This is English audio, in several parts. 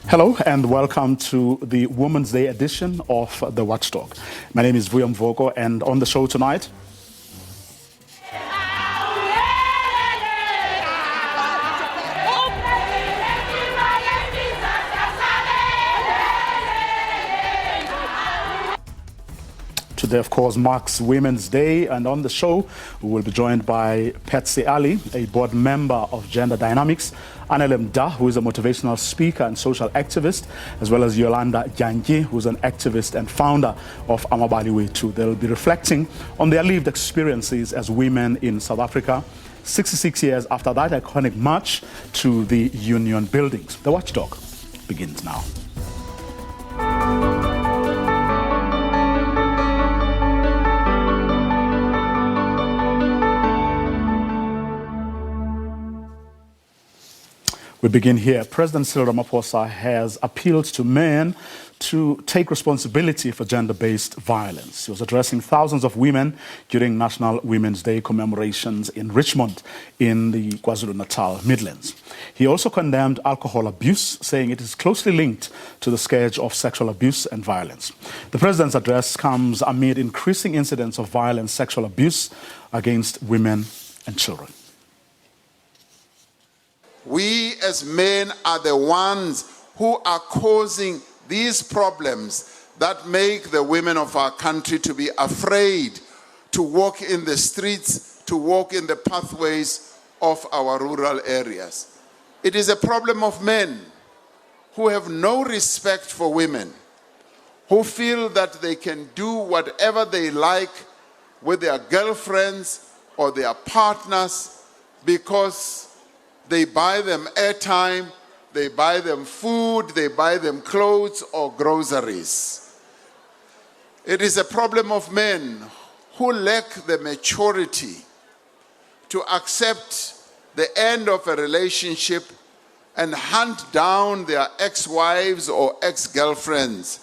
Hello and welcome to the Women's Day edition of the Watchdog. My name is Vuyam Voko, and on the show tonight, today, of course, marks Women's Day, and on the show, we will be joined by Patsy Ali, a board member of Gender Dynamics, Anelem Da, who is a motivational speaker and social activist, as well as Yolanda Janji, who is an activist and founder of Amabali Way 2. They'll be reflecting on their lived experiences as women in South Africa, 66 years after that iconic march to the Union buildings. The Watchdog begins now. We begin here. President Cyril Ramaphosa has appealed to men to take responsibility for gender-based violence. He was addressing thousands of women during National Women's Day commemorations in Richmond in the KwaZulu-Natal Midlands. He also condemned alcohol abuse, saying it is closely linked to the scourge of sexual abuse and violence. The president's address comes amid increasing incidents of violence, sexual abuse against women and children. We as men are the ones who are causing these problems that make the women of our country to be afraid to walk in the streets, to walk in the pathways of our rural areas. It is a problem of men who have no respect for women, who feel that they can do whatever they like with their girlfriends or their partners because they buy them airtime, they buy them food, they buy them clothes or groceries. It is a problem of men who lack the maturity to accept the end of a relationship and hunt down their ex-wives or ex-girlfriends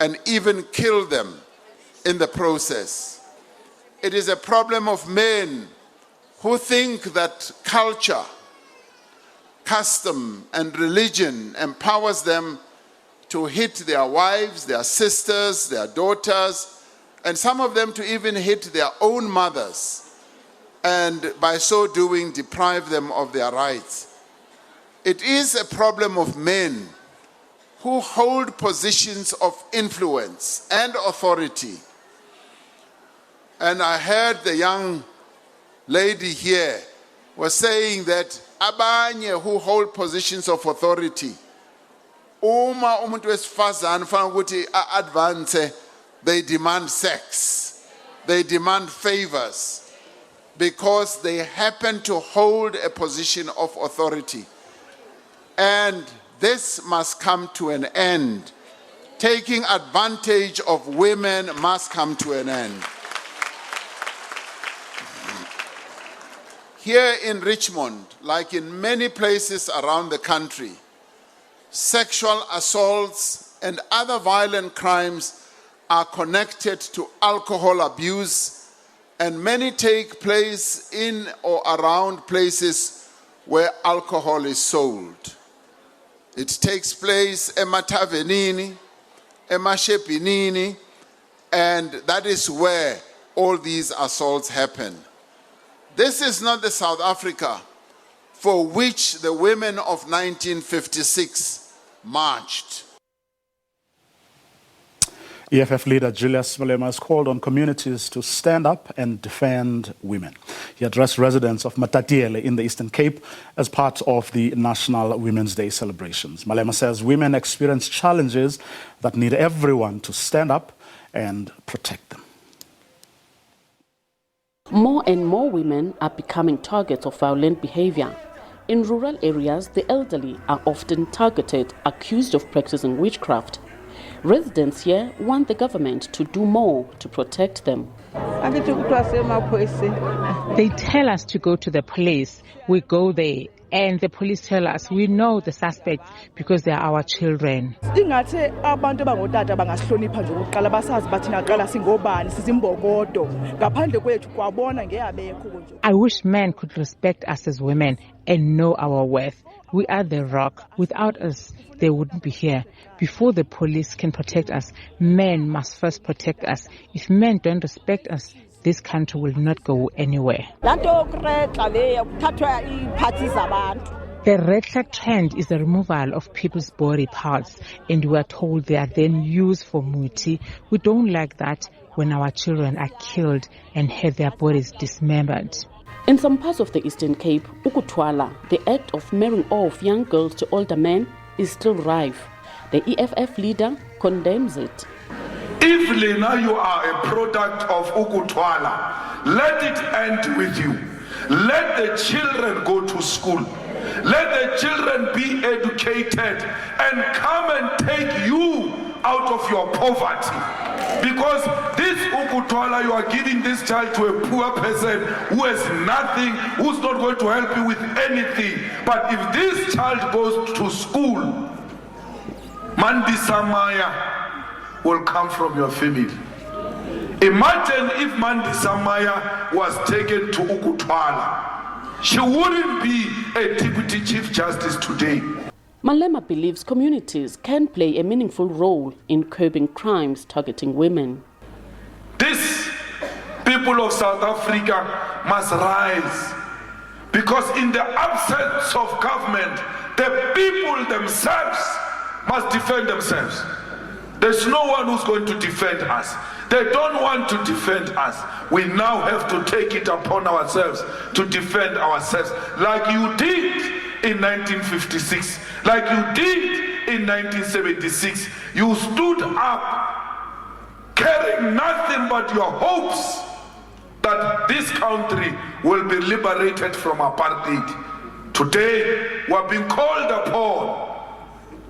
and even kill them in the process. It is a problem of men who think that culture, custom and religion empowers them to hit their wives, their sisters, their daughters, and some of them to even hit their own mothers, and by so doing deprive them of their rights. It is a problem of men who hold positions of influence and authority. And I heard the young lady here was saying that abanye who hold positions of authority, uma umuntu wesifazane ufana ukuthi advance, they demand sex, they demand favors because they happen to hold a position of authority. And this must come to an end. Taking advantage of women must come to an end. Here in Richmond, like in many places around the country, sexual assaults and other violent crimes are connected to alcohol abuse, and many take place in or around places where alcohol is sold. It takes place ematavenini, emashepinini, and that is where all these assaults happen. This is not the South Africa for which the women of 1956 marched. EFF leader Julius Malema has called on communities to stand up and defend women. He addressed residents of Matatiele in the Eastern Cape as part of the National Women's Day celebrations. Malema says women experience challenges that need everyone to stand up and protect them. More and more women are becoming targets of violent behavior. In rural areas, the elderly are often targeted, accused of practicing witchcraft. Residents here want the government to do more to protect them. They tell us to go to the police. We go there. And the police tell us we know the suspects because they are our children. I wish men could respect us as women and know our worth. We are the rock. Without us, they wouldn't be here. Before the police can protect us, men must first protect us. If men don't respect us, this country will not go anywhere. The red flag trend is the removal of people's body parts, and we are told they are then used for muti. We don't like that when our children are killed and have their bodies dismembered. In some parts of the Eastern Cape, ukutwala, the act of marrying off young girls to older men, is still rife. The EFF leader condemns it. If Lena, you are a product of ukutwala, let it end with you. Let the children go to school. Let the children be educated and come and take you out of your poverty. Because this ukutwala, you are giving this child to a poor person who has nothing, who's not going to help you with anything. But if this child goes to school, Mandi Samaya will come from your family. Imagine if Mandi Samaya was taken to ukutwala. She wouldn't be a deputy chief justice today. Malema believes communities can play a meaningful role in curbing crimes targeting women. This people of South Africa must rise, because in the absence of government, the people themselves must defend themselves. There's no one who's going to defend us. They don't want to defend us. We now have to take it upon ourselves to defend ourselves, like you did in 1956, like you did in 1976. You stood up carrying nothing but your hopes that this country will be liberated from apartheid. Today, we are being called upon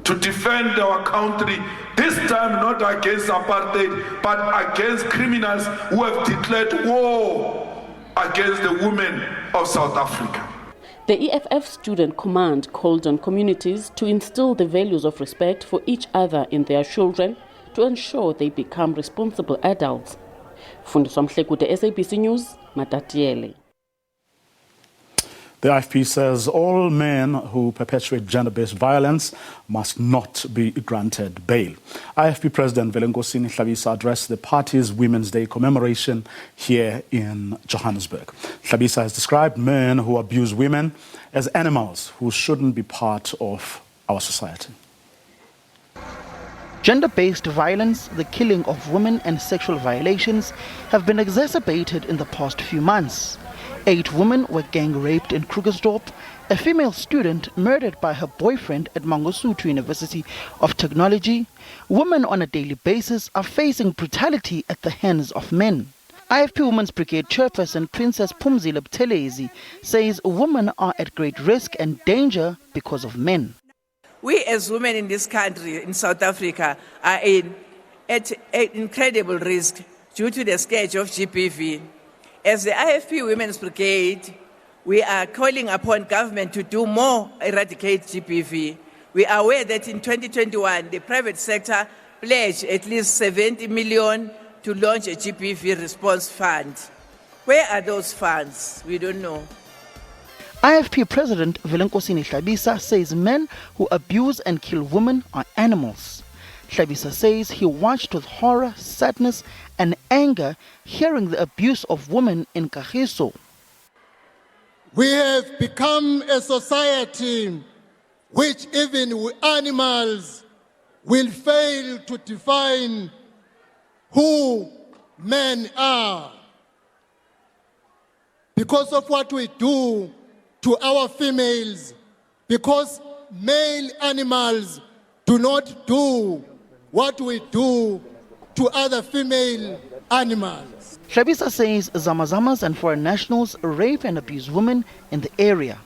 to defend our country, this time not against apartheid, but against criminals who have declared war against the women of South Africa. The EFF Student Command called on communities to instill the values of respect for each other in their children to ensure they become responsible adults. Fundiswa Mhlekude, SABC News, Matatiele. The IFP says all men who perpetuate gender-based violence must not be granted bail. IFP President Velengosini Hlabisa addressed the party's Women's Day commemoration here in Johannesburg. Hlabisa has described men who abuse women as animals who shouldn't be part of our society. Gender-based violence, the killing of women and sexual violations have been exacerbated in the past few months. 8 women were gang raped in Krugersdorp, a female student murdered by her boyfriend at Mangosuthu University of Technology. Women on a daily basis are facing brutality at the hands of men. IFP Women's Brigade Chairperson Princess Phumzile Buthelezi says women are at great risk and danger because of men. We as women in this country, in South Africa, are at incredible risk due to the scourge of GBV. As the IFP Women's Brigade, we are calling upon government to do more to eradicate GBV. We are aware that in 2021, the private sector pledged at least 70 million to launch a GBV response fund. Where are those funds? We don't know. IFP President Velengosini Hlabisa says men who abuse and kill women are animals. Hlabisa says he watched with horror, sadness and anger hearing the abuse of women in Kagiso. We have become a society which even animals will fail to define who men are because of what we do to our females, because male animals do not do what we do to other female animals. Hlabisa says Zamazamas and foreign nationals rape and abuse women in the area.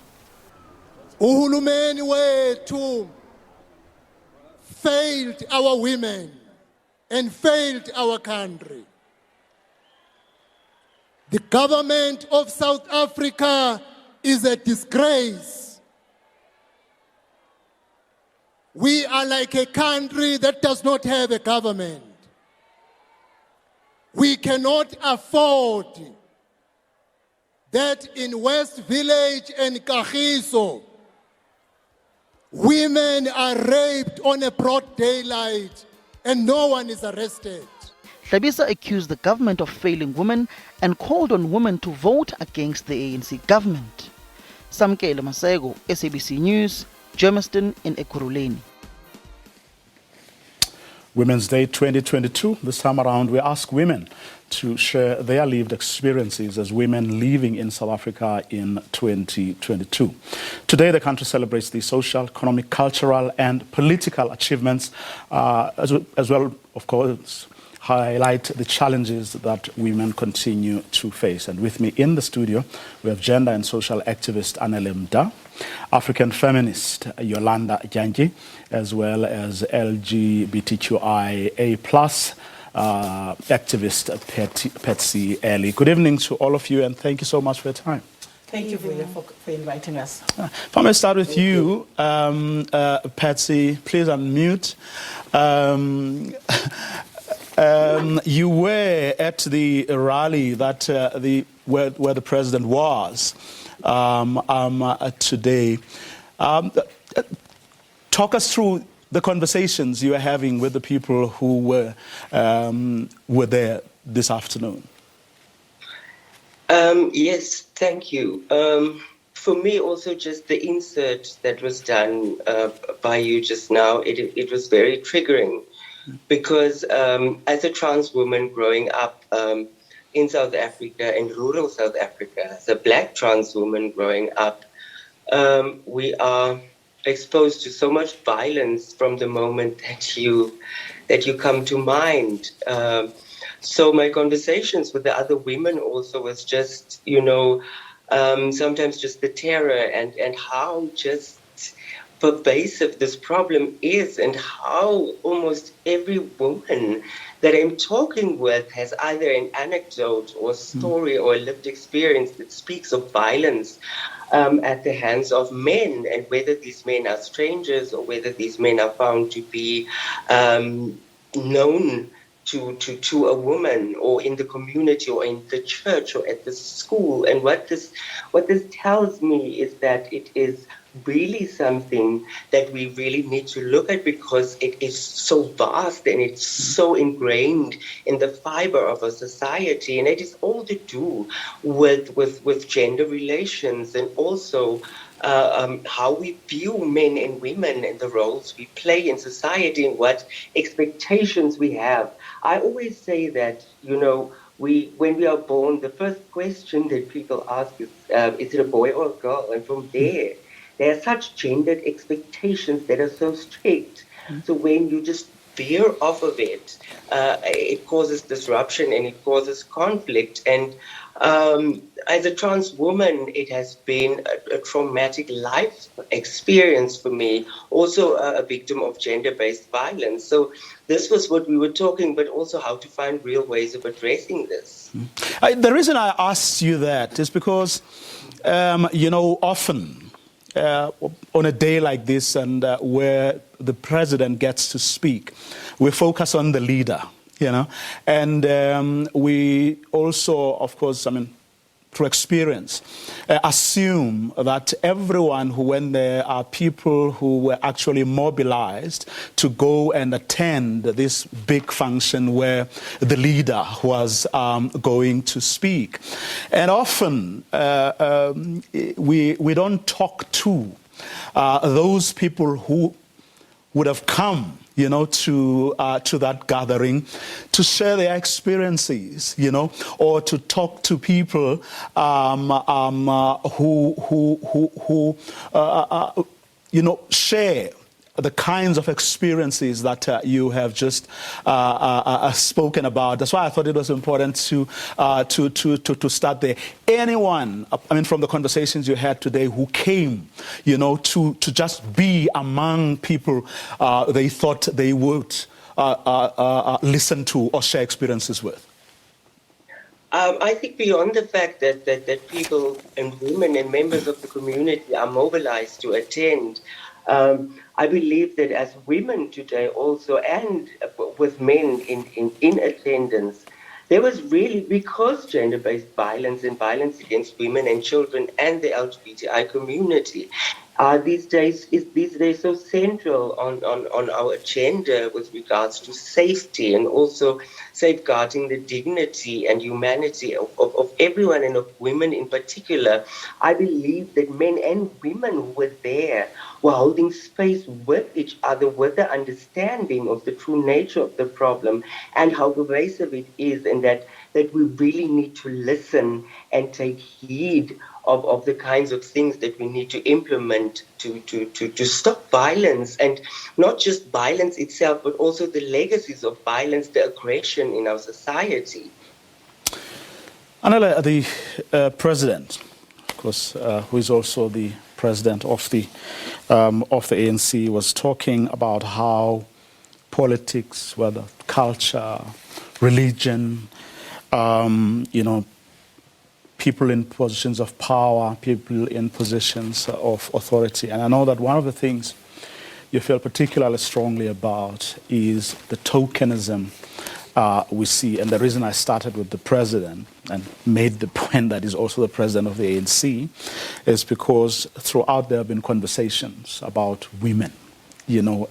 Uhulumeni wethu failed our women and failed our country. The government of South Africa is a disgrace. We are like a country that does not have a government. We cannot afford that in West Village and Kagiso, Women are raped on a broad daylight and no one is arrested. Hlabisa accused the government of failing women and called on women to vote against the ANC government. Samkele Masego, SABC News, Germiston in Ekurhuleni. Women's Day 2022. This time around, we ask women to share their lived experiences as women living in South Africa in 2022. Today, the country celebrates the social, economic, cultural, and political achievements, as well, of course, highlight the challenges that women continue to face. And with me in the studio, we have gender and social activist Anele Mda, African feminist Yolanda Janji, as well as LGBTQIA+ activist Patsy Ellie. Good evening to all of you, and thank you so much for your time. Thank you for inviting us. If I may start with you, Patsy, please unmute. You were at the rally that where the president was today. Talk us through the conversations you were having with the people who were there this afternoon. Yes, thank you. For me, also just the insert that was done by you just now, it was very triggering. Because as a trans woman growing up in South Africa, in rural South Africa, as a black trans woman growing up, we are exposed to so much violence from the moment that you come to mind. So my conversations with the other women also was just, sometimes just the terror and how just pervasive this problem is, and how almost every woman that I'm talking with has either an anecdote or story or a lived experience that speaks of violence at the hands of men, and whether these men are strangers or whether these men are found to be known to a woman or in the community or in the church or at the school. And what this tells me is that it is really something that we really need to look at, because it is so vast and it's so ingrained in the fiber of a society, and it is all to do with gender relations, and also how we view men and women and the roles we play in society and what expectations we have. I always say that, when we are born, the first question that people ask is it a boy or a girl? And from there are such gendered expectations that are so strict. So when you just veer off of it, it causes disruption and it causes conflict. And as a trans woman, it has been a traumatic life experience for me, also a victim of gender-based violence. So this was what we were talking, but also how to find real ways of addressing this. The reason I asked you that is because, often, on a day like this, and where the president gets to speak, we focus on the leader, and we also, of course, through experience, assume that everyone who went there are people who were actually mobilized to go and attend this big function where the leader was going to speak. And often we don't talk to those people who would have come to that gathering to share their experiences, or to talk to people who share the kinds of experiences that you have just spoken about. That's why I thought it was important to start there. Anyone, from the conversations you had today, who came, to just be among people they thought they would listen to or share experiences with? I think beyond the fact that people and women and members of the community are mobilized to attend, I believe that as women today also, and with men in attendance, there was really, because gender-based violence and violence against women and children and the LGBTI community these days so central on our agenda with regards to safety and also safeguarding the dignity and humanity of everyone and of women in particular. I believe that men and women who were there were holding space with each other with the understanding of the true nature of the problem and how pervasive it is, and that we really need to listen and take heed of the kinds of things that we need to implement to stop violence, and not just violence itself, but also the legacies of violence, the aggression in our society. Anela, the president, of course, who is also the president of the ANC, was talking about how politics, whether culture, religion, people in positions of power, people in positions of authority. And I know that one of the things you feel particularly strongly about is the tokenism we see. And the reason I started with the president and made the point that he's also the president of the ANC is because throughout there have been conversations about women,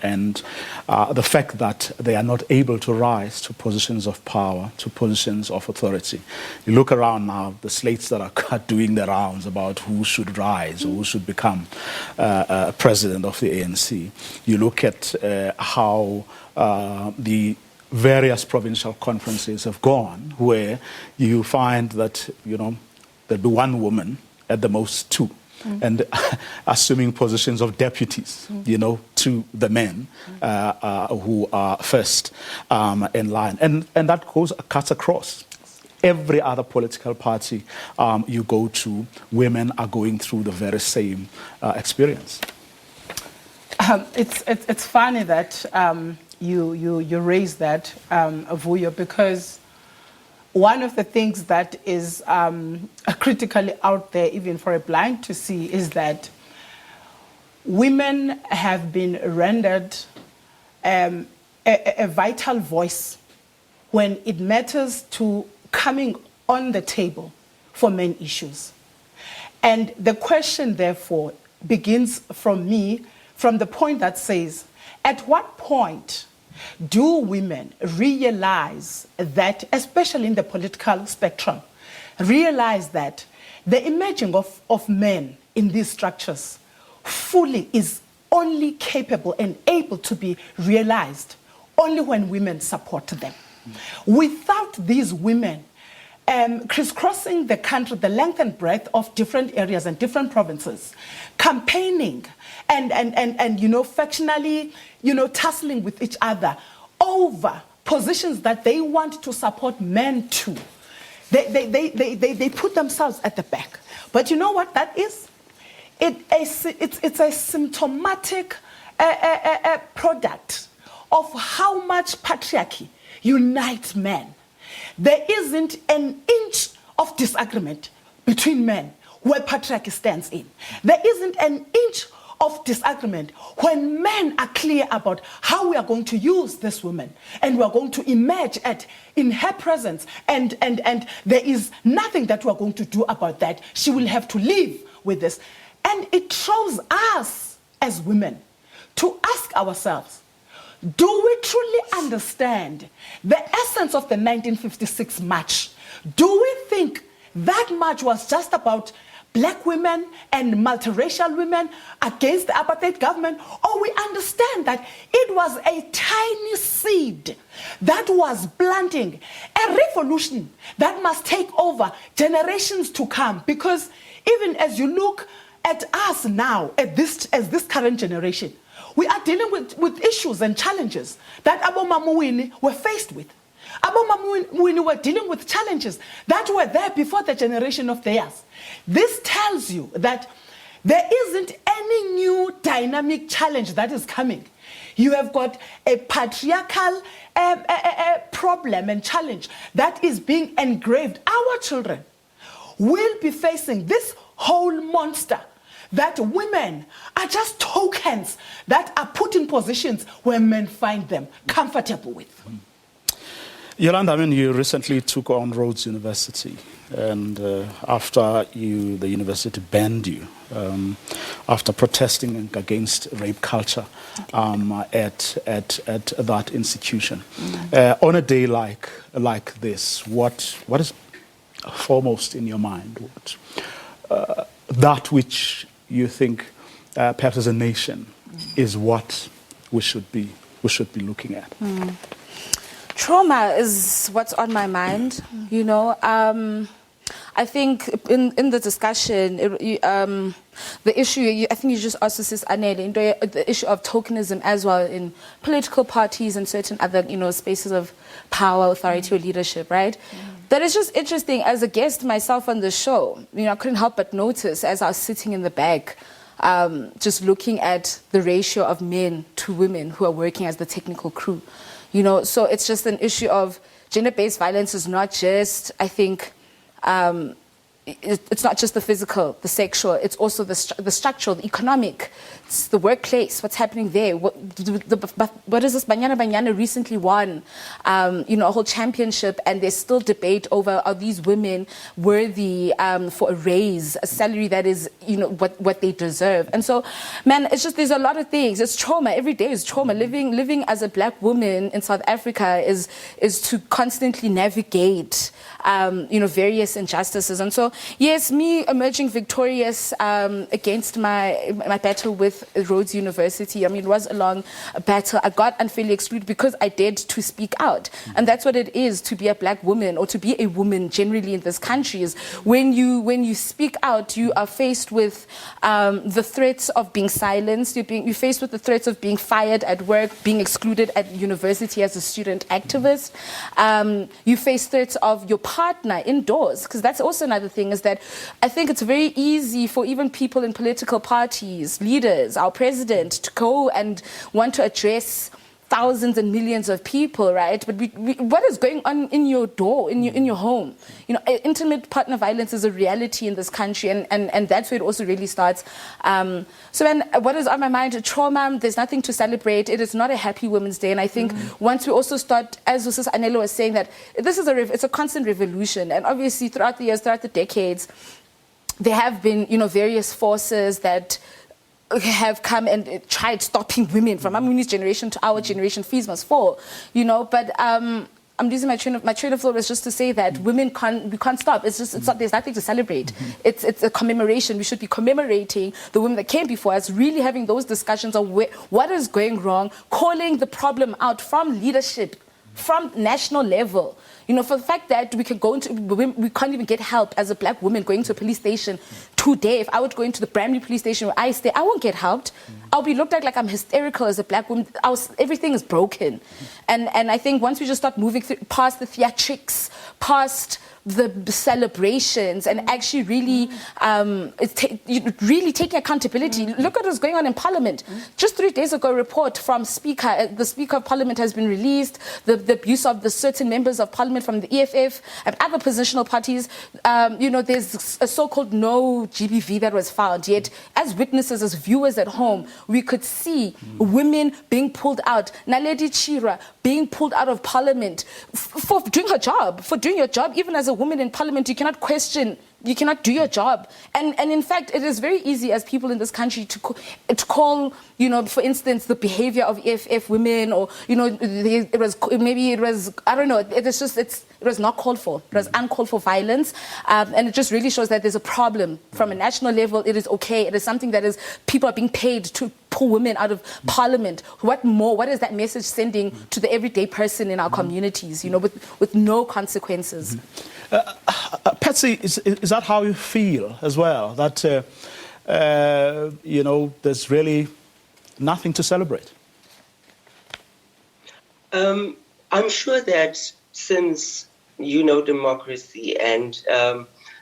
and the fact that they are not able to rise to positions of power, to positions of authority. You look around now, the slates that are doing the rounds about who should rise or who should become president of the ANC. You look at how the various provincial conferences have gone, where you find that, there'll be one woman, at the most two, and assuming positions of deputies, to the men who are first in line. And that cuts across every other political party you go to. Women are going through the very same experience. It's funny that you raise that, Vuyo, because one of the things that is critically out there, even for a blind to see, is that women have been rendered a vital voice when it matters to coming on the table for main issues. And the question, therefore, begins from me, from the point that says, at what point do women realize that, especially in the political spectrum, realize that the emerging of men in these structures fully is only capable and able to be realized only when women support them? Without these women crisscrossing the country, the length and breadth of different areas and different provinces, campaigning and factionally, tussling with each other over positions that they want to support men to. They put themselves at the back. But you know what that is? It's a symptomatic product of how much patriarchy unites men. There isn't an inch of disagreement between men where patriarchy stands in. There isn't an inch of disagreement when men are clear about how we are going to use this woman and we are going to emerge in her presence, and there is nothing that we are going to do about that. She will have to live with this. And it shows us as women to ask ourselves, do we truly understand the essence of the 1956 march? Do we think that march was just about black women and multiracial women against the apartheid government? Or we understand that it was a tiny seed that was planting a revolution that must take over generations to come? Because even as you look at us now, as this current generation, we are dealing with issues and challenges that Abomamuwini were faced with. Abomamuwini were dealing with challenges that were there before the generation of theirs. This tells you that there isn't any new dynamic challenge that is coming. You have got a patriarchal problem and challenge that is being engraved. Our children will be facing this whole monster that women are just tokens that are put in positions where men find them comfortable with. Yolanda, you recently took on Rhodes University. and after the university banned you, after protesting against rape culture at that institution. On a day like this, what is foremost in your mind? That which you think perhaps as a nation is what we should be looking at? Trauma is what's on my mind, you know. I think in the discussion, the issue, I think you just asked Sis Anele, the issue of tokenism as well in political parties and certain other, you know, spaces of power, authority, or leadership, right? That is just interesting. As a guest myself on the show, you know, I couldn't help but notice as I was sitting in the back, just looking at the ratio of men to women who are working as the technical crew. You know, so it's just an issue of gender-based violence is not just, I think, it's not just the physical, the sexual, it's also the structural, the economic, it's the workplace, what's happening there. What is this? Banyana recently won, you know, a whole championship, and there's still debate over, are these women worthy for a raise, a salary that is, you know, what they deserve. And so, man, it's just, there's a lot of things. It's trauma. Every day is trauma. Living as a black woman in South Africa is to constantly navigate, you know, various injustices. And so, yes, me emerging victorious against my battle with Rhodes University. I mean, it was a long battle. I got unfairly excluded because I dared to speak out. And that's what it is to be a black woman, or to be a woman generally in this country, is when you speak out, you are faced with the threats of being silenced. You're faced with the threats of being fired at work, being excluded at university as a student activist. You face threats of your partner indoors, because that's also another thing, is that I think it's very easy for even people in political parties, leaders, our president, to go and want to address thousands and millions of people, right? But what is going on in your door, in your home? You know, intimate partner violence is a reality in this country, and that's where it also really starts. So then, what is on my mind? Trauma. There's nothing to celebrate. It is not a happy Women's Day, and I think once we also start, as Sis Anelo was saying, that this is it's a constant revolution, and obviously throughout the years, throughout the decades, there have been, you know, various forces that have come and tried stopping women from Amuni's generation to our generation. Fees must fall, you know. But I'm losing my train of thought was just to say that we can't stop. It's not, there's nothing to celebrate. It's a commemoration. We should be commemorating the women that came before us, really having those discussions of what is going wrong, calling the problem out from leadership, from national level. You know, for the fact that we can't even get help as a black woman going to a police station today. If I would go into the Bramley police station where I stay, I won't get helped. I'll be looked at like I'm hysterical as a black woman. Everything is broken. And I think once we just start moving past the theatrics, past the celebrations, and actually really really taking accountability. Look at what's going on in Parliament. Just 3 days ago, a report from the Speaker of Parliament has been released, the abuse of the certain members of Parliament from the EFF and other positional parties. You know, there's a so-called no GBV that was found, yet as witnesses, as viewers at home, we could see women being pulled out. Naledi Chira being pulled out of Parliament for doing her job, even as a woman in Parliament. You cannot question, you cannot do your job. And in fact, it is very easy as people in this country to call, you know, for instance, the behavior of EFF women, or, you know, it was, I don't know, it was not called for. It was uncalled for violence. And it just really shows that there's a problem from a national level. It is okay. It is something that is, people are being paid to pull women out of Parliament. What more? What is that message sending to the everyday person in our communities, you know, with no consequences? Patsy, is that how you feel as well? That, you know, there's really nothing to celebrate? I'm sure that since, you know, democracy and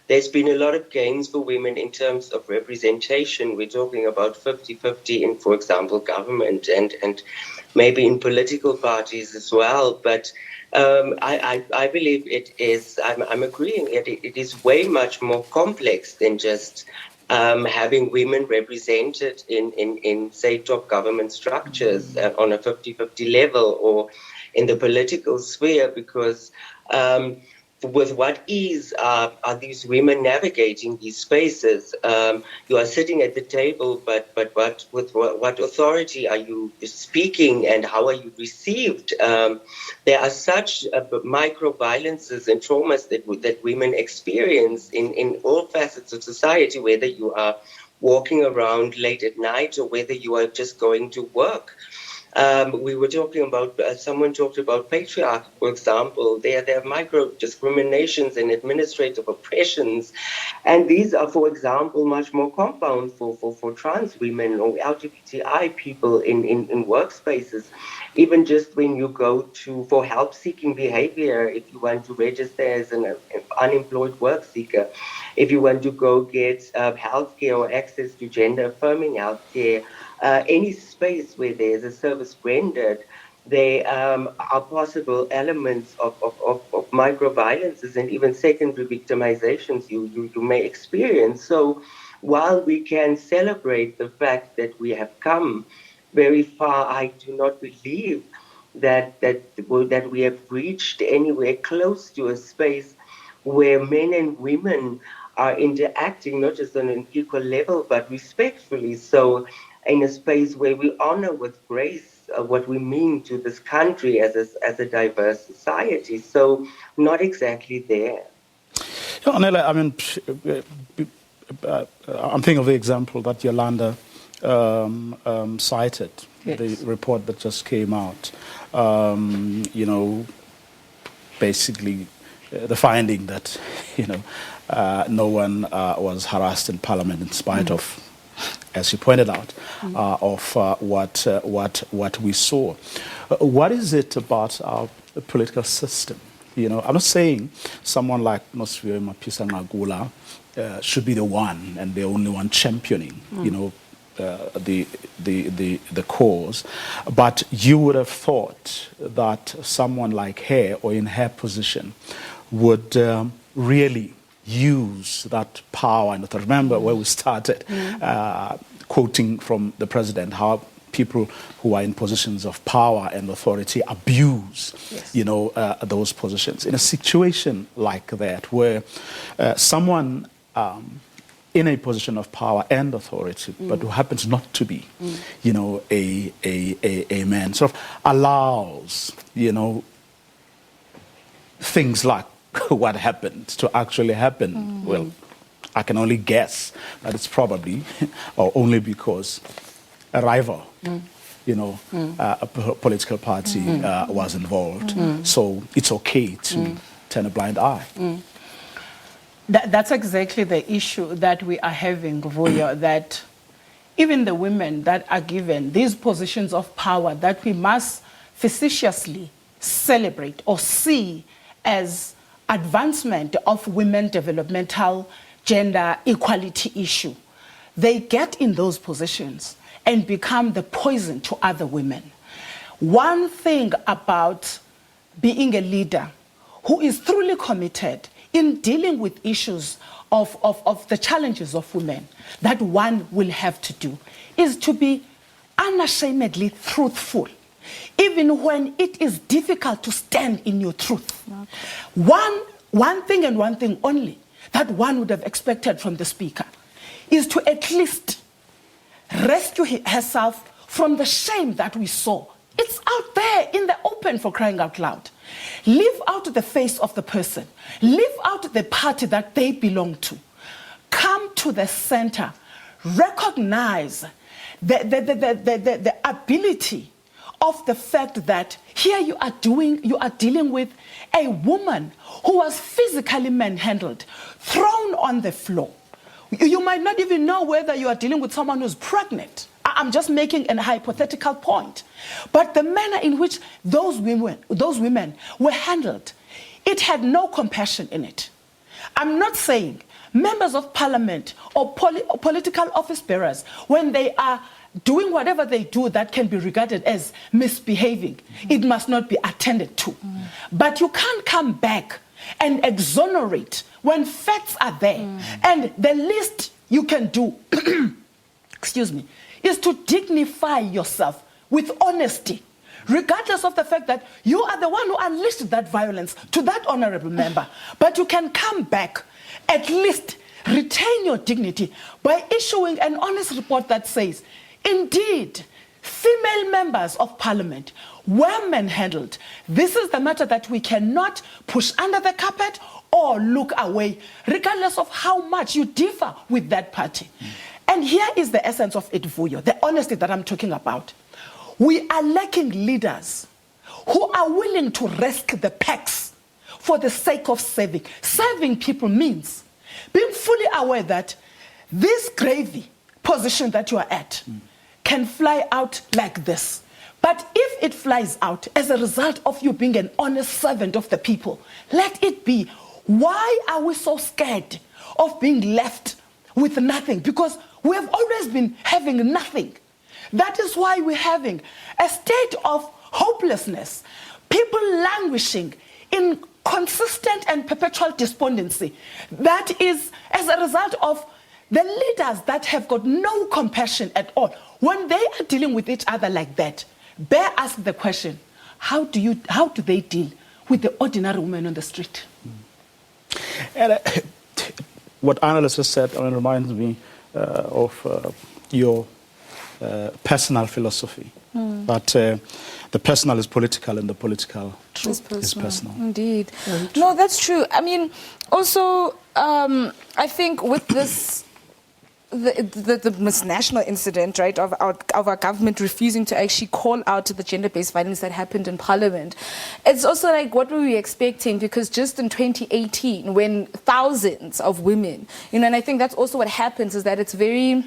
there's been a lot of gains for women in terms of representation. We're talking about 50-50 in, for example, government and maybe in political parties as well. But I believe it is, I'm agreeing, it is way much more complex than just having women represented in, say, top government structures on a 50-50 level, or in the political sphere, because with what ease are these women navigating these spaces? You are sitting at the table, but what authority are you speaking, and how are you received? There are such micro violences and traumas that women experience in all facets of society, whether you are walking around late at night or whether you are just going to work. We were talking about, someone talked about patriarchy, for example. There are micro discriminations and administrative oppressions. And these are, for example, much more compound for trans women or LGBTI people in workspaces. Even just when you go for help-seeking behavior, if you want to register as an unemployed work seeker, if you want to go get healthcare or access to gender-affirming healthcare, any space where there's a service rendered, there are possible elements of micro-violences and even secondary victimizations you may experience. So while we can celebrate the fact that we have come very far, I do not believe that we have reached anywhere close to a space where men and women are interacting not just on an equal level, but respectfully. So in a space where we honor with grace what we mean to this country as a diverse society. So not exactly there. Yeah, Anela, I mean, I'm thinking of the example that Yolanda cited, yes. The report that just came out, you know, basically the finding that, you know, no one was harassed in Parliament in spite of, as you pointed out, of what we saw. What is it about our political system? You know, I'm not saying someone like Nosvio Mapisa Ngagula should be the one and the only one championing, you know, the cause, but you would have thought that someone like her or in her position would really use that power and authority. Remember where we started, quoting from the president, how people who are in positions of power and authority abuse, yes. you know, those positions. In a situation like that, where someone in a position of power and authority, but who happens not to be, you know, a man, sort of allows, you know, things like what happened to actually happen. Well, I can only guess that it's probably or only because a rival, you know, a political party was involved. So it's okay to turn a blind eye. That's exactly the issue that we are having, Vuyo, that even the women that are given these positions of power that we must facetiously celebrate or see as advancement of women developmental gender equality issue, they get in those positions and become the poison to other women. One thing about being a leader who is truly committed in dealing with issues of the challenges of women that one will have to do is to be unashamedly truthful, even when it is difficult to stand in your truth. Okay. One thing and one thing only that one would have expected from the speaker is to at least rescue herself from the shame that we saw. It's out there in the open, for crying out loud. Leave out the face of the person. Leave out the party that they belong to. Come to the center. Recognize the ability of the fact that here you are dealing with a woman who was physically manhandled, thrown on the floor. You might not even know whether you are dealing with someone who's pregnant. I'm just making a hypothetical point. But the manner in which those women were handled, it had no compassion in it. I'm not saying members of parliament or political office bearers, when they are doing whatever they do that can be regarded as misbehaving, it must not be attended to. But you can't come back and exonerate when facts are there. And the least you can do, excuse me, is to dignify yourself with honesty. regardless of the fact that you are the one who unleashed that violence to that honorable member. But you can come back, at least retain your dignity by issuing an honest report that says, indeed, female members of parliament were manhandled. This is the matter that we cannot push under the carpet or look away, regardless of how much you differ with that party. And here is the essence of it, Vuyo, the honesty that I'm talking about. We are lacking leaders who are willing to risk the packs for the sake of serving. Serving people means being fully aware that this gravy position that you are at can fly out like this. But if it flies out as a result of you being an honest servant of the people, let it be. Why are we so scared of being left with nothing? Because we have always been having nothing. That is why we're having a state of hopelessness, people languishing in consistent and perpetual despondency. That is as a result of the leaders that have got no compassion at all. When they are dealing with each other like that, bear ask the question, how do they deal with the ordinary woman on the street? And what analysts have said reminds me of your personal philosophy. But the personal is political and the political is personal. Indeed. No, that's true. I mean, also, I think with this, the national incident, right, of our government refusing to actually call out the gender-based violence that happened in Parliament, it's also like, what were we expecting? Because just in 2018, when thousands of women, and I think that's also what happens, is that it's very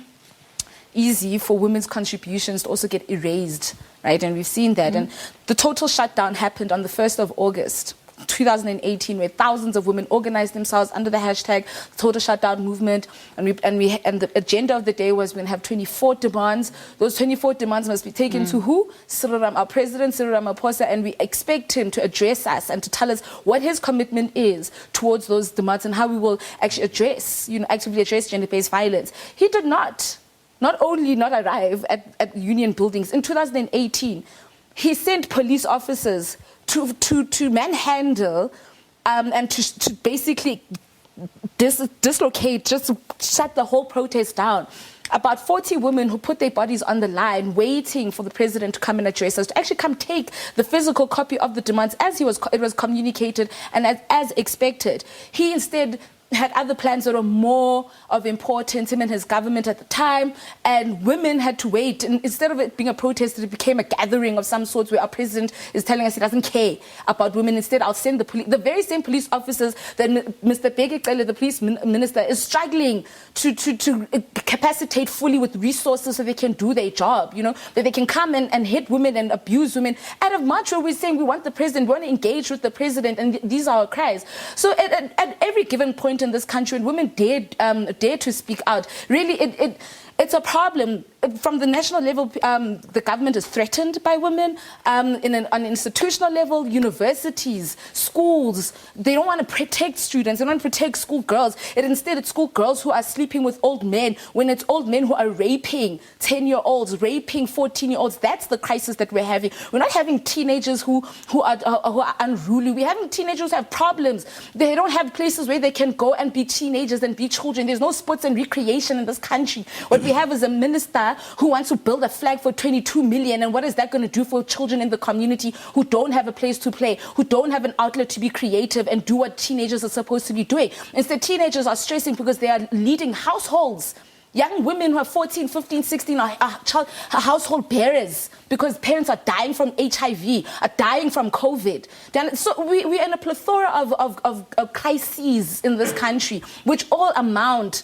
easy for women's contributions to also get erased, right? And we've seen that. And the total shutdown happened on the 1st of August, 2018, where thousands of women organized themselves under the hashtag Total Shutdown Movement, and the agenda of the day was we're going to have 24 demands. Those 24 demands must be taken to who? Our President Cyril Ramaphosa, and we expect him to address us and to tell us what his commitment is towards those demands and how we will actually address, actively address gender-based violence. He did not only not arrive at union buildings. In 2018, he sent police officers to manhandle and to basically dislocate, just to shut the whole protest down. About 40 women who put their bodies on the line waiting for the president to come and address us, to actually come take the physical copy of the demands as it was communicated and as expected. He instead had other plans that were more of importance, him and his government at the time, and women had to wait. And instead of it being a protest, it became a gathering of some sort where our president is telling us he doesn't care about women. Instead, I'll send the police, the very same police officers that Mr. Begekele, the police minister, is struggling to capacitate fully with resources so they can do their job, that they can come and hit women and abuse women. Out of March, we're saying we want the president, we want to engage with the president, and these are our cries. So at every given point in this country, when women dare to speak out, really it's a problem. From the national level, the government is threatened by women. On an institutional level, universities, schools, they don't want to protect students. They don't want to protect schoolgirls. Instead, it's schoolgirls who are sleeping with old men, when it's old men who are raping 10-year-olds, raping 14-year-olds. That's the crisis that we're having. We're not having teenagers who are unruly. We're having teenagers who have problems. They don't have places where they can go and be teenagers and be children. There's no sports and recreation in this country. What we have is a minister who wants to build a flag for 22 million, and what is that going to do for children in the community who don't have a place to play, who don't have an outlet to be creative and do what teenagers are supposed to be doing? Instead, teenagers are stressing because they are leading households. Young women who are 14, 15, 16 are household bearers because parents are dying from HIV, are dying from COVID. So we're in a plethora of crises in this country, which all amount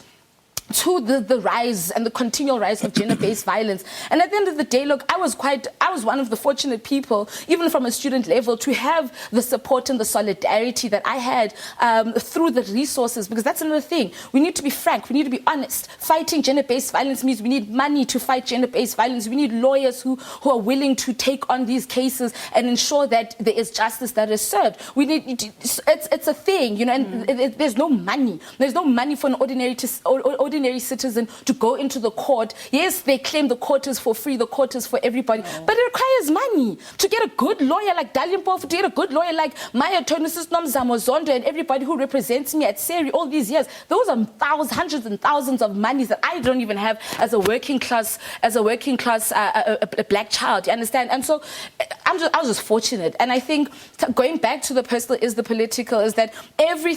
to the rise and the continual rise of gender-based violence. And at the end of the day, look, I was one of the fortunate people, even from a student level, to have the support and the solidarity that I had through the resources, because that's another thing. We need to be frank. We need to be honest. Fighting gender-based violence means we need money to fight gender-based violence. We need lawyers who are willing to take on these cases and ensure that there is justice that is served. We need it's a thing, and there's no money. There's no money for an ordinary ordinary citizen to go into the court. Yes, they claim the court is for free, the court is for everybody, but it requires money. To get a good lawyer like Dalimpof, to get a good lawyer like Maya Tokenism, Zondo, and everybody who represents me at SERI all these years, those are hundreds and thousands of monies that I don't even have as a working class a black child, you understand? And so I was just fortunate. And I think going back to the personal is the political, is that every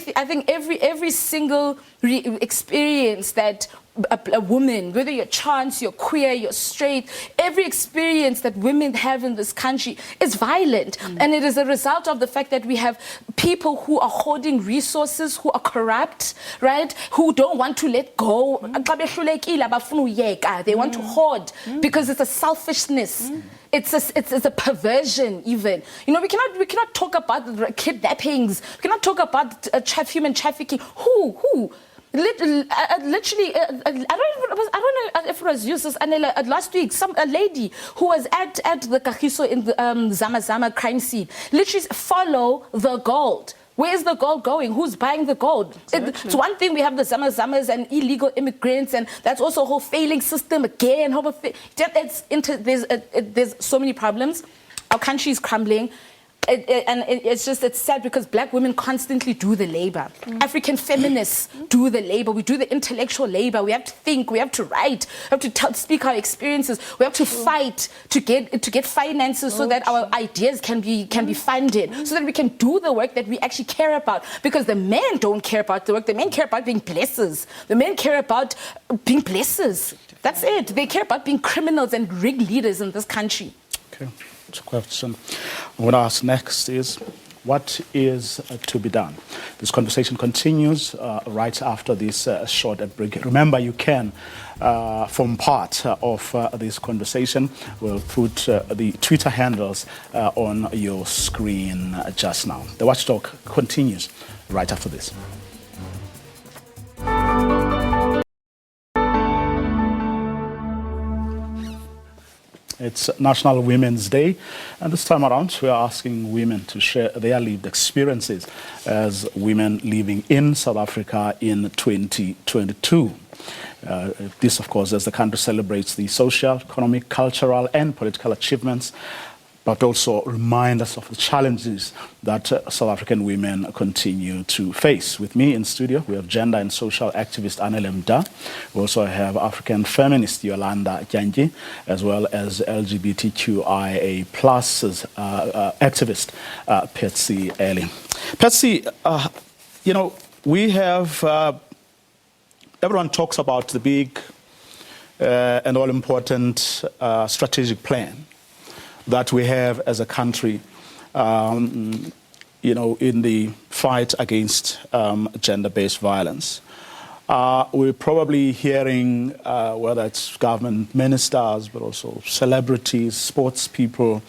single experience that a woman, whether you're trans, you're queer, you're straight, every experience that women have in this country is violent. And it is a result of the fact that we have people who are hoarding resources, who are corrupt, right? Who don't want to let go. They want to hoard because it's a selfishness. It's a perversion even. You know, we cannot talk about kidnappings. We cannot talk about human trafficking. Who? Literally, I don't know if it was used as last week. A lady who was at the Kagiso in the Zama crime scene. Literally, follow the gold. Where is the gold going? Who's buying the gold? Exactly. It's one thing we have the Zamas and illegal immigrants, and that's also a whole failing system again. There's so many problems. Our country is crumbling. It's sad because black women constantly do the labor. African feminists do the labor. We do the intellectual labor. We have to think. We have to write. We have to speak our experiences. We have to fight to get finances so that our ideas can be funded, so that we can do the work that we actually care about. Because the men don't care about the work. The men care about being blessers. The men care about being blessers. That's it. They care about being criminals and rig leaders in this country. Okay. Question I'm going to ask next is, what is to be done? This conversation continues right after this short break. Remember, you can form part of this conversation. We'll put the Twitter handles on your screen just now. The Watchdog continues right after this. It's National Women's Day, and this time around we are asking women to share their lived experiences as women living in South Africa in 2022. This, of course, as the country celebrates the social, economic, cultural, and political achievements, but also remind us of the challenges that South African women continue to face. With me in studio, we have gender and social activist Anele Mda. We also have African feminist Yolanda Janji, as well as LGBTQIA+ activist Patsy Ellie. Patsy, we have, everyone talks about the big and all-important strategic plan that we have as a country, in the fight against gender-based violence. We're probably hearing, whether it's government ministers, but also celebrities, sports people,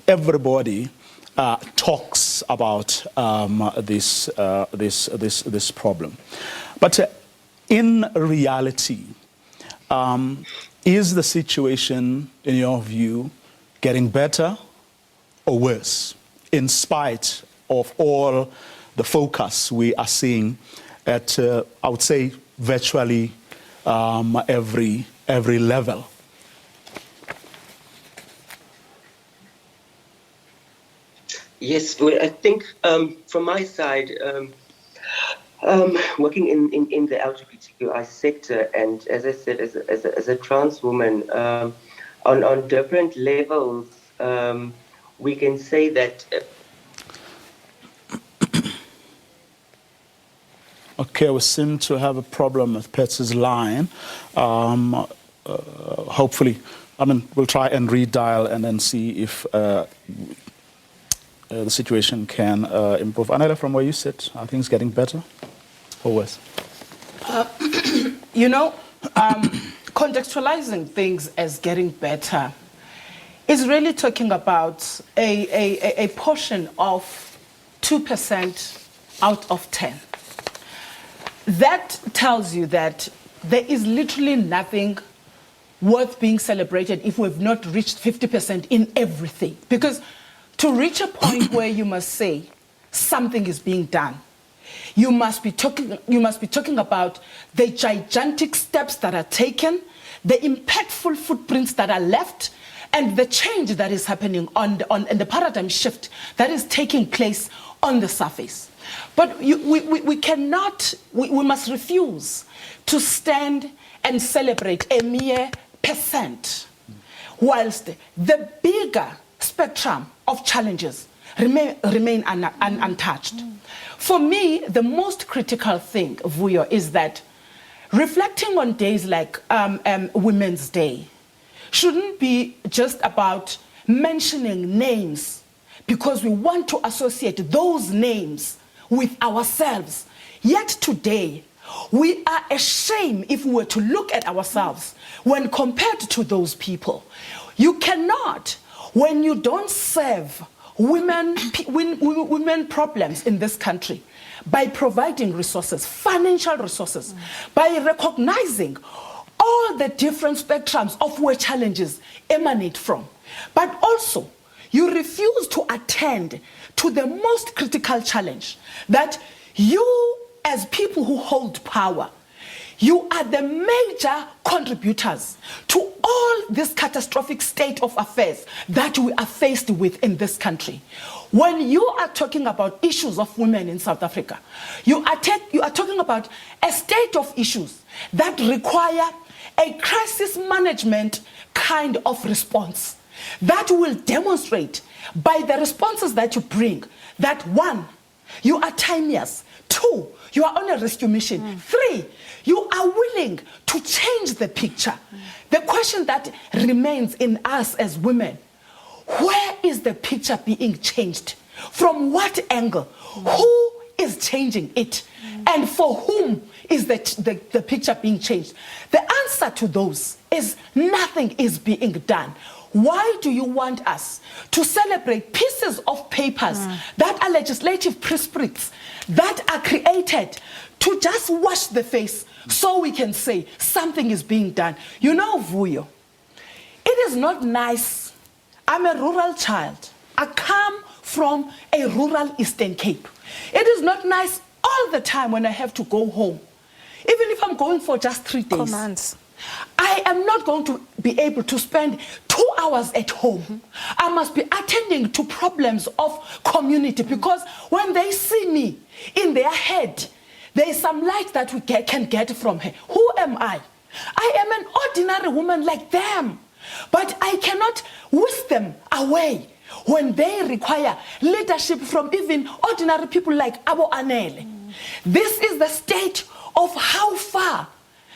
everybody talks about this problem. But in reality, is the situation, in your view, getting better or worse, in spite of all the focus we are seeing at, I would say, virtually every level? Yes, well, I think from my side, working in the LGBTQI sector, and as I said, as a trans woman, on different levels, we can say that. Okay, we seem to have a problem with Patsy's line. Hopefully, we'll try and redial and then see if the situation can improve. Anela, from where you sit, are things getting better or worse? Contextualizing things as getting better is really talking about a portion of 2% out of 10. That tells you that there is literally nothing worth being celebrated if we've not reached 50% in everything. Because to reach a point where you must say something is being done, You must be talking about the gigantic steps that are taken, the impactful footprints that are left, and the change that is happening and the paradigm shift that is taking place on the surface. But we must refuse to stand and celebrate a mere percent, whilst the bigger spectrum of challenges remain untouched. For me, the most critical thing, Vuyo, is that reflecting on days like Women's Day shouldn't be just about mentioning names because we want to associate those names with ourselves. Yet today, we are ashamed if we were to look at ourselves when compared to those people. You cannot, when you don't serve women problems in this country by providing resources, financial resources, by recognizing all the different spectrums of where challenges emanate from. But also, you refuse to attend to the most critical challenge that you, as people who hold power, you are the major contributors to all this catastrophic state of affairs that we are faced with in this country. When you are talking about issues of women in South Africa, you are talking about a state of issues that require a crisis management kind of response that will demonstrate by the responses that you bring that 1, you are timeless, 2, you are on a rescue mission, 3, you are willing to change the picture. The question that remains in us as women, where is the picture being changed? From what angle? Who is changing it? And for whom is the picture being changed? The answer to those is nothing is being done. Why do you want us to celebrate pieces of papers that are legislative prescripts that are created to just wash the face so we can say something is being done? You know, Vuyo, it is not nice. I'm a rural child. I come from a rural Eastern Cape. It is not nice all the time when I have to go home, even if I'm going for just 3 days. Commands. I am not going to be able to spend 2 hours at home. I must be attending to problems of community because when they see me in their head, there is some light that we can get from her. Who am I? I am an ordinary woman like them, but I cannot whisk them away when they require leadership from even ordinary people like Abo Anele. This is the state of how far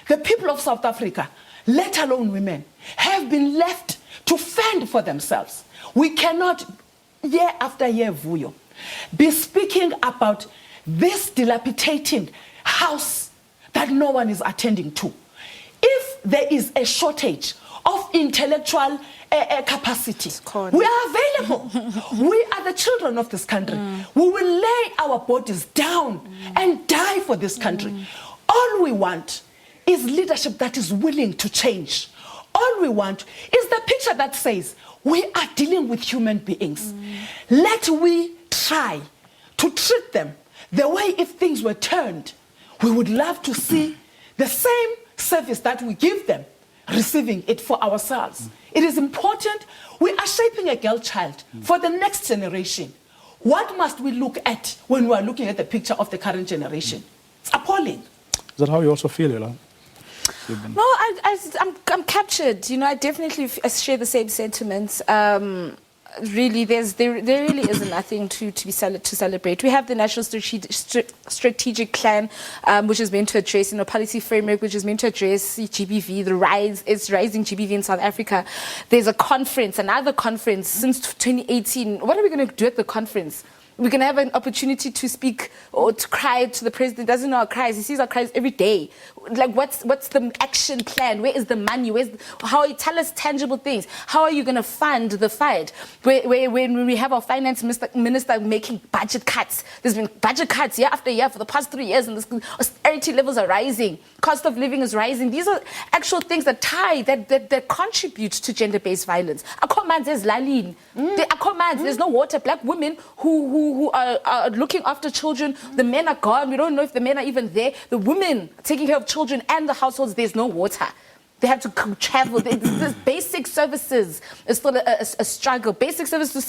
the people of South Africa, let alone women, have been left to fend for themselves. We cannot, year after year, Vuyo, be speaking about this dilapidating house that no one is attending to. If there is a shortage of intellectual capacity, we are available. We are the children of this country. We will lay our bodies down and die for this country. All we want is leadership that is willing to change. All we want is the picture that says we are dealing with human beings. Let we try to treat them the way if things were turned. We would love to see the same service that we give them, receiving it for ourselves. It is important. We are shaping a girl child for the next generation. What must we look at when we are looking at the picture of the current generation? It's appalling. Is that how you also feel, Ella? No, I'm captured. You know, I definitely share the same sentiments. Really, there really is nothing to celebrate. We have the National Strategic Plan, which is meant to address, policy framework, which is meant to address GBV, it's rising GBV in South Africa. There's a conference, another conference since 2018. What are we going to do at the conference? We're going to have an opportunity to speak or to cry to the president. He doesn't know our cries. He sees our cries every day. Like, what's the action plan? Where is the money? Tell us tangible things. How are you going to fund the fight? When we have our finance minister making budget cuts, there's been budget cuts year after year for the past 3 years, and the austerity levels are rising. Cost of living is rising. These are actual things that contribute to gender-based violence. There's no water. Black women who are looking after children, the men are gone. We don't know if the men are even there. The women taking care of children and the households, there's no water. They have to travel. The basic services is still a struggle. Basic services to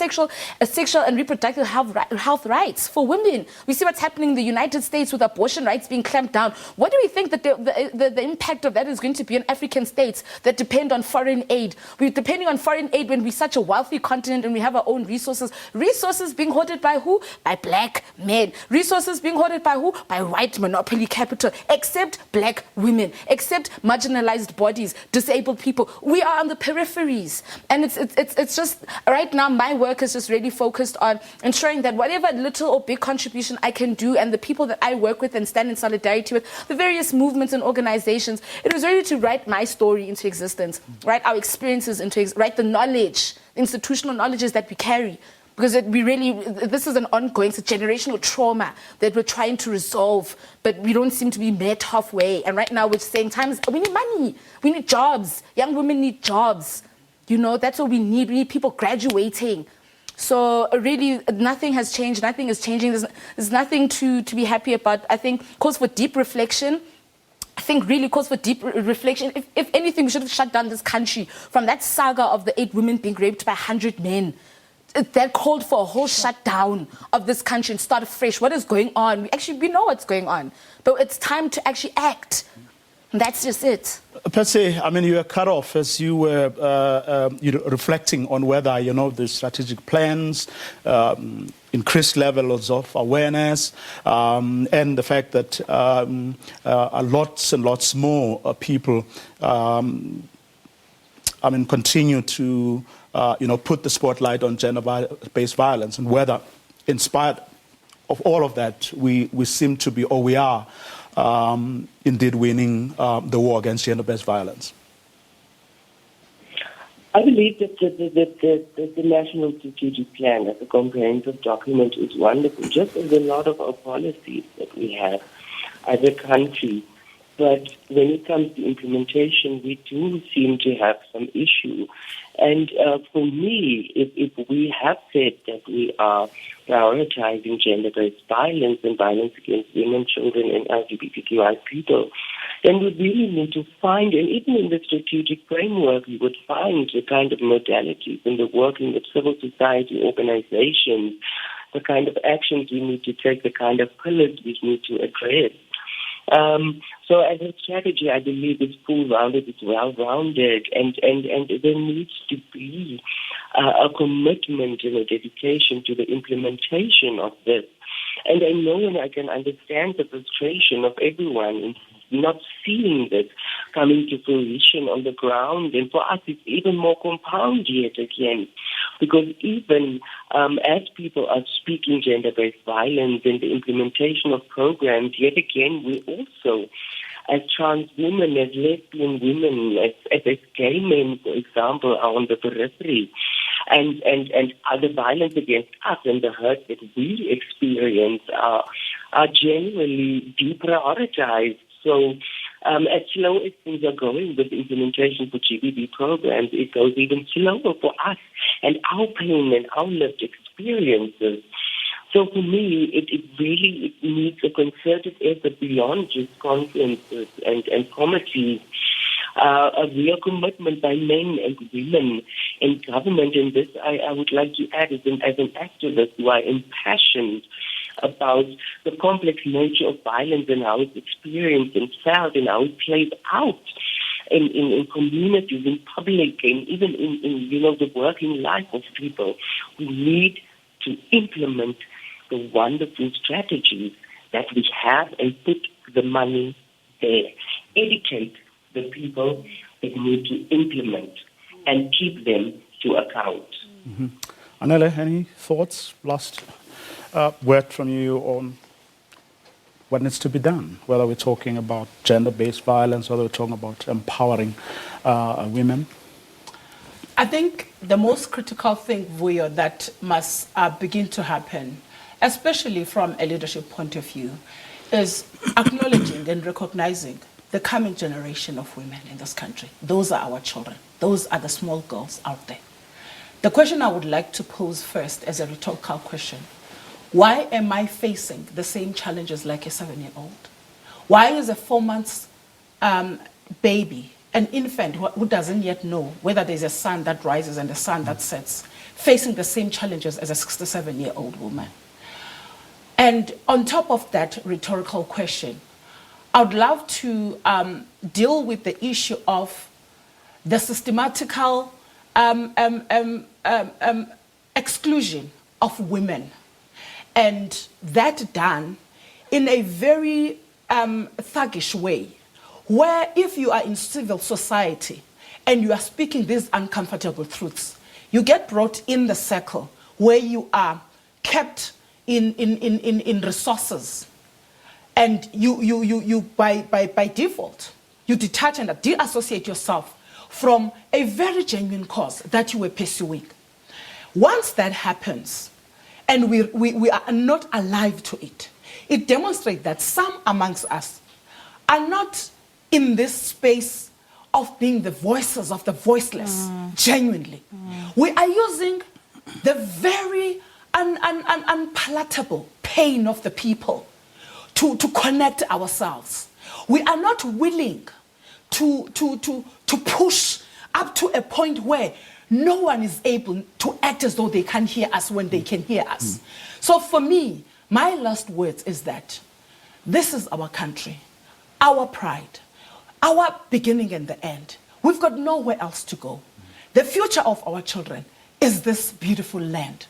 sexual and reproductive health rights for women. We see what's happening in the United States with abortion rights being clamped down. What do we think that the impact of that is going to be on African states that depend on foreign aid? We're depending on foreign aid when we're such a wealthy continent and we have our own resources. Resources being hoarded by who? By black men. Resources being hoarded by who? By white monopoly capital. Except black women. Except marginalized bodies. Disabled people. We are on the peripheries, and it's just right now my work is just really focused on ensuring that whatever little or big contribution I can do, and the people that I work with and stand in solidarity with, the various movements and organizations, it was really to write my story into existence, write our experiences write the knowledge, institutional knowledges that we carry. Because this is an ongoing, it's a generational trauma that we're trying to resolve, but we don't seem to be met halfway. And right now we're saying we need money, we need jobs. Young women need jobs. That's what we need. We need people graduating. So really, nothing has changed. Nothing is changing. There's nothing to be happy about. I think calls for deep reflection. If anything, we should have shut down this country from that saga of the 8 women being raped by 100 men. That called for a whole shutdown of this country and start afresh. What is going on? We know what's going on, but it's time to actually act. And that's just it. Percy, you were cut off as you were reflecting on whether, the strategic plans, increased levels of awareness, and the fact that lots and lots more people, continue to put the spotlight on gender-based violence, and whether, in spite of all of that, we seem to be, or we are, indeed winning the war against gender-based violence. I believe that the National Strategic Plan as a comprehensive document is wonderful, just as a lot of our policies that we have as a country. But when it comes to implementation, we do seem to have some issue. And for me, if we have said that we are prioritizing gender-based violence and violence against women, children, and LGBTQI people, then we really need to find, and even in the strategic framework, we would find the kind of modalities in the working with civil society organizations, the kind of actions we need to take, the kind of pillars we need to address. So as a strategy, I believe it's full-rounded, it's well-rounded, and there needs to be a commitment and a dedication to the implementation of this. And I know and I can understand the frustration of everyone in not seeing this coming to fruition on the ground. And for us, it's even more compound yet again. Because even as people are speaking gender-based violence and the implementation of programs, yet again, we also, as trans women, as lesbian women, as gay men, for example, are on the periphery. And the violence against us and the hurt that we experience are genuinely deprioritized. So as slow as things are going with implementation for GBV programs, it goes even slower for us and our pain and our lived experiences. So for me, it really needs a concerted effort beyond just conferences and committees, a real commitment by men and women in government. And this I would like to add as an activist who are impassioned about the complex nature of violence and how it's experienced and felt and how it plays out in communities, in public, and even in the working life of people. We need to implement the wonderful strategies that we have and put the money there. Educate the people that need to implement and keep them to account. Mm-hmm. Anele, any thoughts? Last word from you on what needs to be done, whether we're talking about gender-based violence, whether we're talking about empowering women? I think the most critical thing, Vuyo, that must begin to happen, especially from a leadership point of view, is acknowledging and recognizing the coming generation of women in this country. Those are our children. Those are the small girls out there. The question I would like to pose first as a rhetorical question: why am I facing the same challenges like a 7-year-old? Why is a 4-month baby, an infant who doesn't yet know whether there's a sun that rises and a sun that sets, facing the same challenges as a 67-year-old woman? And on top of that rhetorical question, I would love to deal with the issue of the systematical exclusion of women, and that done in a very thuggish way, where if you are in civil society and you are speaking these uncomfortable truths, you get brought in the circle where you are kept in resources, and you by default, you detach and de-associate yourself from a very genuine cause that you were pursuing. Once that happens, and we are not alive to it, it demonstrates that some amongst us are not in this space of being the voices of the voiceless, genuinely. We are using the very unpalatable pain of the people to connect ourselves. We are not willing to push up to a point where no one is able to act as though they can hear us when they can hear us. So for me, my last words is that this is our country, our pride, our beginning and the end. We've got nowhere else to go. The future of our children is this beautiful land.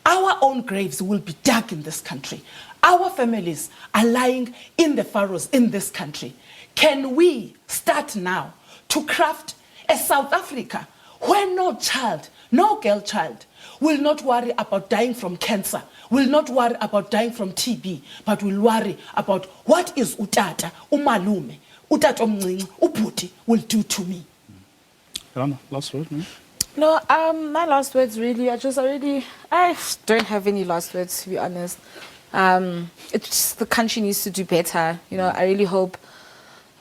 Our own graves will be dug in this country. Our families are lying in the furrows in this country. Can we start now to craft a South Africa where no child, no girl child, will not worry about dying from cancer, will not worry about dying from TB, but will worry about what is utata, umalume, utata omncinci, ubhuti will do to me? Last word, no? No, my last words really, I don't have any last words, to be honest. It's just the country needs to do better. You know, I really hope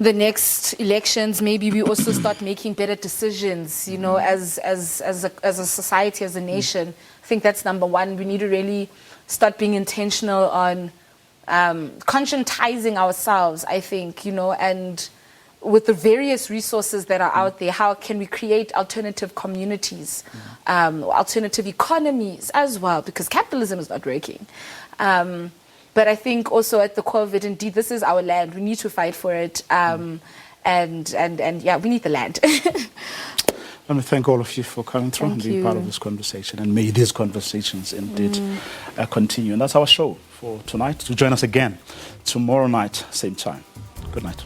the next elections, maybe we also start making better decisions, you know, as a society, as a nation. I think that's number one. We need to really start being intentional on conscientizing ourselves, I think, you know, and with the various resources that are out there, how can we create alternative communities, alternative economies as well, because capitalism is not working. But I think also at the core of it, indeed, this is our land. We need to fight for it. And yeah, we need the land. Let me thank all of you for coming through and being part of this conversation. And may these conversations indeed continue. And that's our show for tonight. To join us again tomorrow night, same time. Good night.